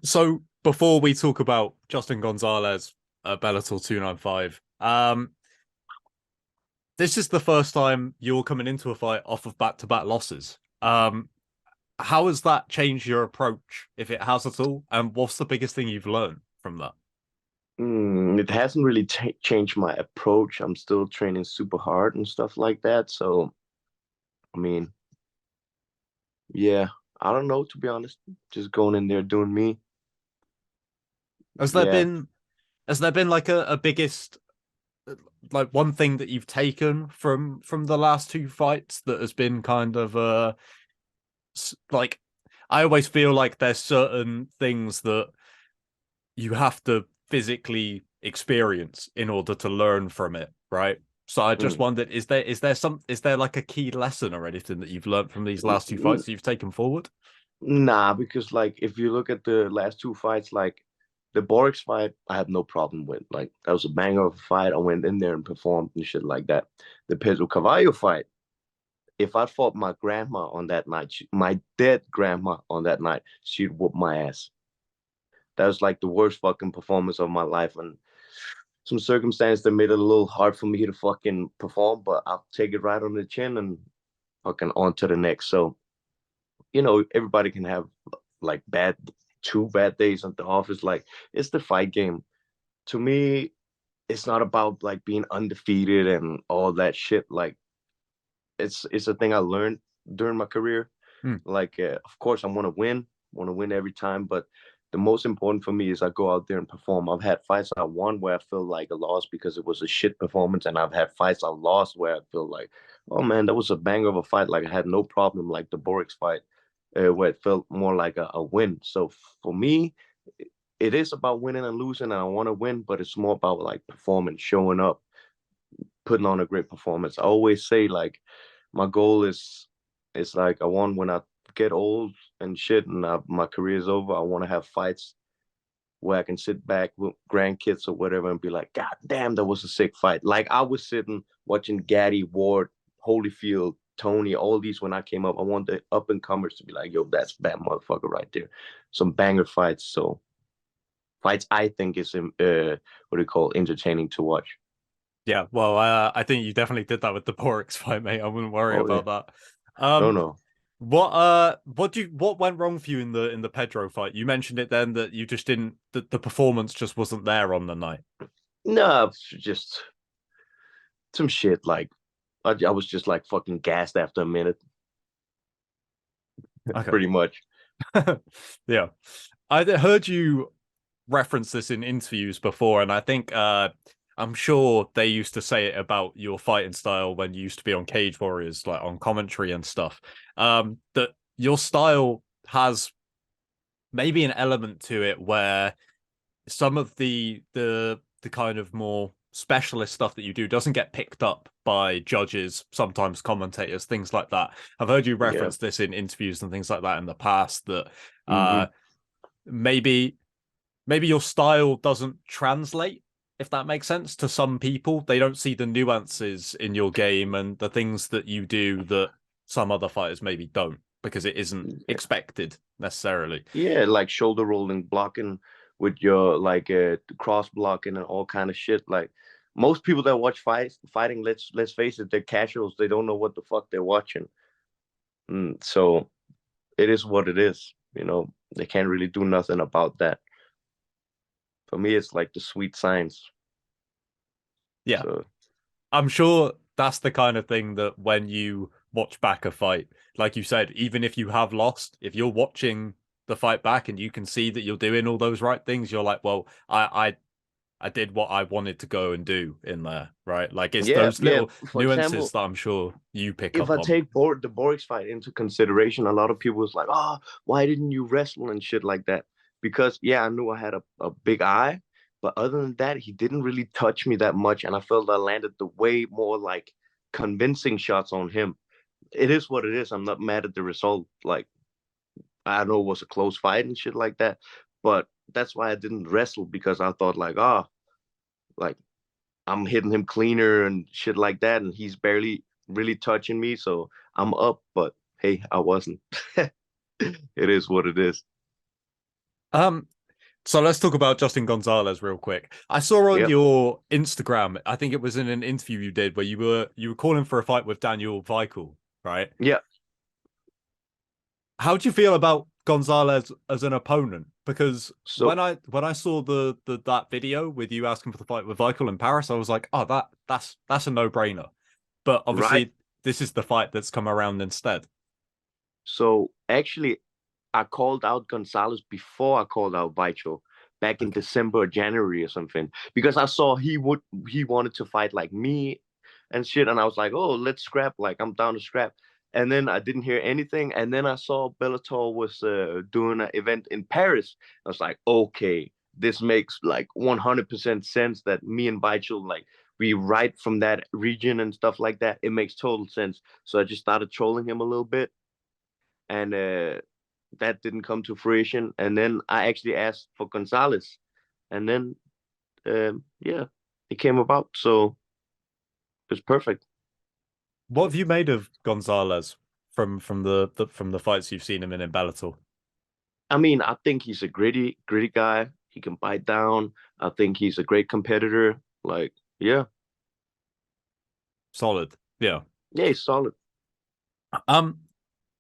So before we talk about Justin Gonzalez at Bellator 295, this is the first time you're coming into a fight off of back-to-back losses. How has that changed your approach, if it has at all? And what's the biggest thing you've learned from that? It hasn't really changed my approach. I'm still training super hard and stuff like that. So, I mean, yeah, I don't know, to be honest. Just going in there doing me. Has there Yeah. been has there been like a biggest like one thing that you've taken from the last two fights that has been kind of like I always feel like there's certain things that you have to physically experience in order to learn from it, right? So I just Mm. wondered, is there like a key lesson or anything that you've learned from these N- last two fights that you've taken forward? Nah, because like if you look at the last two fights, like the Borix fight, I had no problem with. Like that was a banger of a fight. I went in there and performed and shit like that. The Pedro Cavallo fight, if I fought my grandma on that night, my dead grandma on that night, she'd whoop my ass. That was like the worst fucking performance of my life. And some circumstance that made it a little hard for me to fucking perform, but I'll take it right on the chin and fucking on to the next. So, everybody can have like two bad days at the office. Like it's the fight game. To me, it's not about like being undefeated and all that shit. Like it's a thing I learned during my career. Hmm. Like, of course, I want to win every time, but the most important for me is I go out there and perform. I've had fights I won where I feel like a loss because it was a shit performance, and I've had fights I lost where I feel like, oh man, that was a banger of a fight. Like I had no problem, like the Borix fight, where it felt more like a win. So for me, it is about winning and losing, and I want to win, but it's more about like performing, showing up, putting on a great performance. I always say like my goal is like I want when I get old and shit and my career is over, I want to have fights where I can sit back with grandkids or whatever and be like, God damn, that was a sick fight. Like I was sitting watching Gaddy, Ward, Holyfield, Tony, all these when I came up. I want the up and comers to be like, yo, that's bad motherfucker right there. Some banger fights. So fights I think is what do you call entertaining to watch. Yeah, well, I think you definitely did that with the Porix fight, mate. I wouldn't worry Oh yeah. about that. No, Um, no. what went wrong for you in the Pedro fight? You mentioned it then that you just didn't the performance just wasn't there on the night. No, just some shit. Like I was just like fucking gassed after a minute, Okay. pretty much. Yeah. I heard you reference this in interviews before, and I think I'm sure they used to say it about your fighting style when you used to be on Cage Warriors, like on commentary and stuff. That your style has maybe an element to it where some of the kind of more specialist stuff that you do doesn't get picked up by judges, sometimes commentators, things like that. I've heard you Yeah. reference this in interviews and things like that in the past that Mm-hmm. maybe your style doesn't translate, if that makes sense, to some people. They don't see the nuances in your game and the things that you do that some other fighters maybe don't because it isn't expected necessarily. Yeah, like shoulder rolling, blocking with your like cross blocking and all kind of shit. Like most people that watch fighting, let's face it, they're casuals. They don't know what the fuck they're watching. So it is what it is. They can't really do nothing about that. For me, it's like the sweet science. Yeah, So I'm sure that's the kind of thing that when you watch back a fight, like you said, even if you have lost, if you're watching the fight back and you can see that you're doing all those right things, you're like, well, I did what I wanted to go and do in there, right? Like it's yeah, those yeah. little For nuances example, that I'm sure you pick if up I on. take the Borix fight into consideration, a lot of people was like, "Oh, why didn't you wrestle and shit like that?" Because yeah, I knew I had a big eye, but other than that, he didn't really touch me that much, and I felt I landed the way more like convincing shots on him. It is what it is. I'm not mad at the result. Like I know it was a close fight and shit like that, but that's why I didn't wrestle because I thought like, like I'm hitting him cleaner and shit like that, and he's barely really touching me, so I'm up. But hey, I wasn't. It is what it is. Um, so let's talk about Justin Gonzalez real quick. I saw on Yep. your Instagram, I think it was in an interview you did where you were calling for a fight with Daniel Weichel, right? Yeah. How do you feel about Gonzalez as an opponent? Because So when I saw the that video with you asking for the fight with Weichel in Paris, I was like, oh, that's a no-brainer. But right. obviously, this is the fight that's come around instead. So actually, I called out Gonzalez before I called out Vichel back in Okay. December or January or something because I saw he wanted to fight like me and shit, and I was like, oh, let's scrap. Like I'm down to scrap. And then I didn't hear anything, and then I saw Bellator was doing an event in Paris. I was like, okay, this makes like 100% sense that me and Vichel like we write from that region and stuff like that. It makes total sense. So I just started trolling him a little bit, and that didn't come to fruition. And then I actually asked for Gonzalez, and then yeah, it came about. So it was perfect. What have you made of Gonzalez from the fights you've seen him in Bellator? I mean, I think he's a gritty guy. He can bite down. I think he's a great competitor. Like, yeah, Solid. Yeah. yeah, he's solid. Um,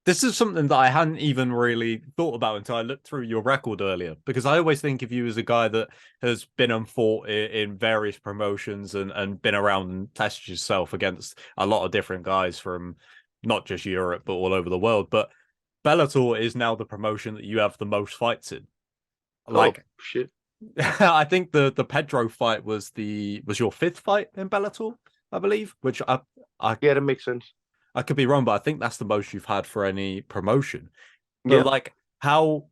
this is something that I hadn't even really thought about until I looked through your record earlier, because I always think of you as a guy that has been and fought in various promotions and been around and tested yourself against a lot of different guys from not just Europe, but all over the world. But Bellator is now the promotion that you have the most fights in. Oh Like, shit. I think the Pedro fight was your fifth fight in Bellator, I believe, which I Yeah, that makes sense. I could be wrong, but I think that's the most you've had for any promotion. But Yeah. like, how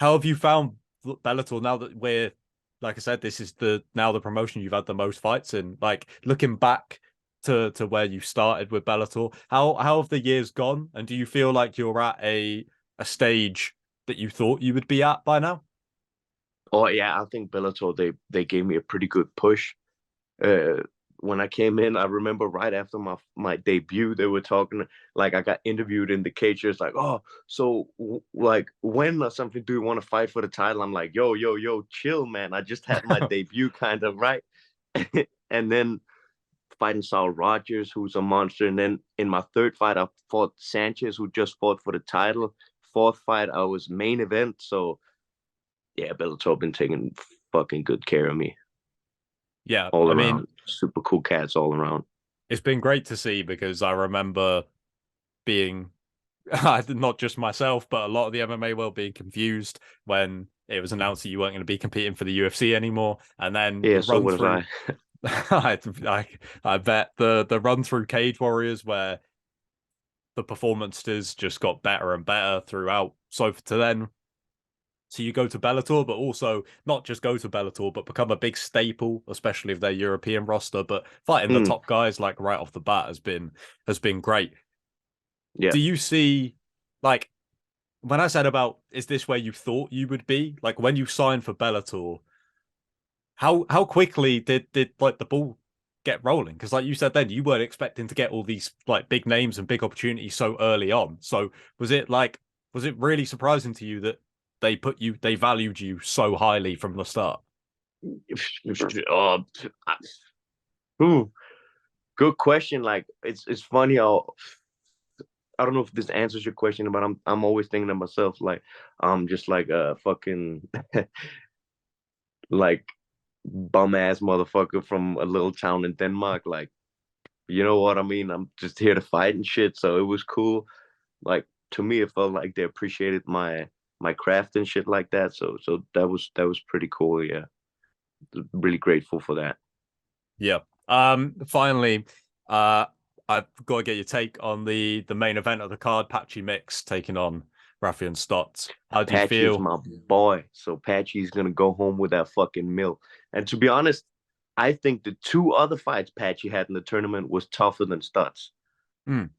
have you found Bellator now that we're, like I said, this is the now the promotion you've had the most fights in? Like looking back to where you started with Bellator, how have the years gone? And do you feel like you're at a stage that you thought you would be at by now? Oh yeah, I think Bellator they gave me a pretty good push. uh when I came in, I remember right after my debut, they were talking like I got interviewed in the cage. It's like, oh, so like when or something, do you want to fight for the title? I'm like, yo, chill, man. I just had my debut, kind of right. And then fighting Saul Rogers, who's a monster. And then in my third fight, I fought Sanchez, who just fought for the title. Fourth fight, I was main event. So yeah, Bellator been taking fucking good care of me Yeah, all I mean, around. Super cool cats all around. it's been great to see because I remember being not just myself, but a lot of the MMA world being confused when it was announced that you weren't going to be competing for the UFC anymore, and then Yeah, the so run was through. I. I bet the run through Cage Warriors where the performances just got better and better throughout. So to then, so you go to Bellator, but also not just go to Bellator, but become a big staple, especially of their European roster. But fighting the Mm, top guys like right off the bat has been great. yeah. Do you see like when I said about is this where you thought you would be? Like when you signed for Bellator, how quickly did like the ball get rolling? Because like you said then, you weren't expecting to get all these like big names and big opportunities so early on. So was it really surprising to you that they valued you so highly from the start? Oh, ooh, good question. Like it's funny how I don't know if this answers your question, but I'm always thinking to myself like I'm just like a fucking like bum ass motherfucker from a little town in Denmark. Like, you know what I mean? I'm just here to fight and shit. So it was cool. Like to me, it felt like they appreciated my craft and shit like that. So that was pretty cool. Yeah, really grateful for that. Yeah. Finally, I've got to get your take on the main event of the card, Patchy Mix taking on Rafian Stotts. How do you Patchy is feel? my boy. So Patchy's gonna go home with that fucking mill. And to be honest, I think the two other fights Patchy had in the tournament was tougher than Stutz. Mm,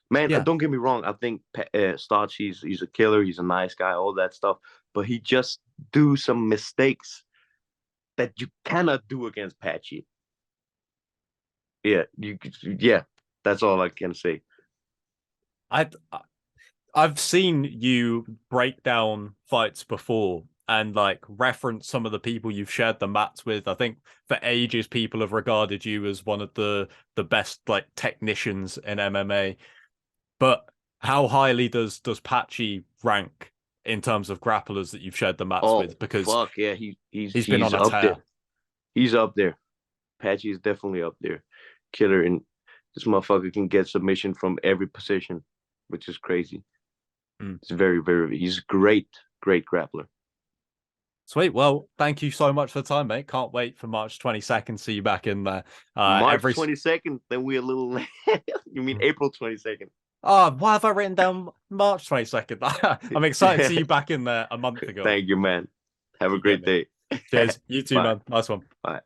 Man, yeah. don't get me wrong. I think Stutz, he's a killer. He's a nice guy, all that stuff. But he just do some mistakes that you cannot do against Patchy. Yeah, yeah. That's all I can say. I I've seen you break down fights before and like reference some of the people you've shared the mats with. I think for ages people have regarded you as one of the best like technicians in MMA. But how highly does Patchy rank in terms of grapplers that you've shared the mats Oh with? Because fuck yeah, he's he's been he's on a up there. tear. He's up there. Patchy is definitely up there. Killer, and this motherfucker can get submission from every position, which is crazy. Mm. It's very. He's great, great grappler. Sweet. Well, thank you so much for the time, mate. Can't wait for March 22nd. See you back in there. March Every 22nd, then we're a little late. You mean April 22nd? Oh, why have I written down March 22nd? I'm excited to see you back in there a month ago. Thank you, man. Have a You get great me. day. Cheers. You too, Bye. man. Nice one. Bye.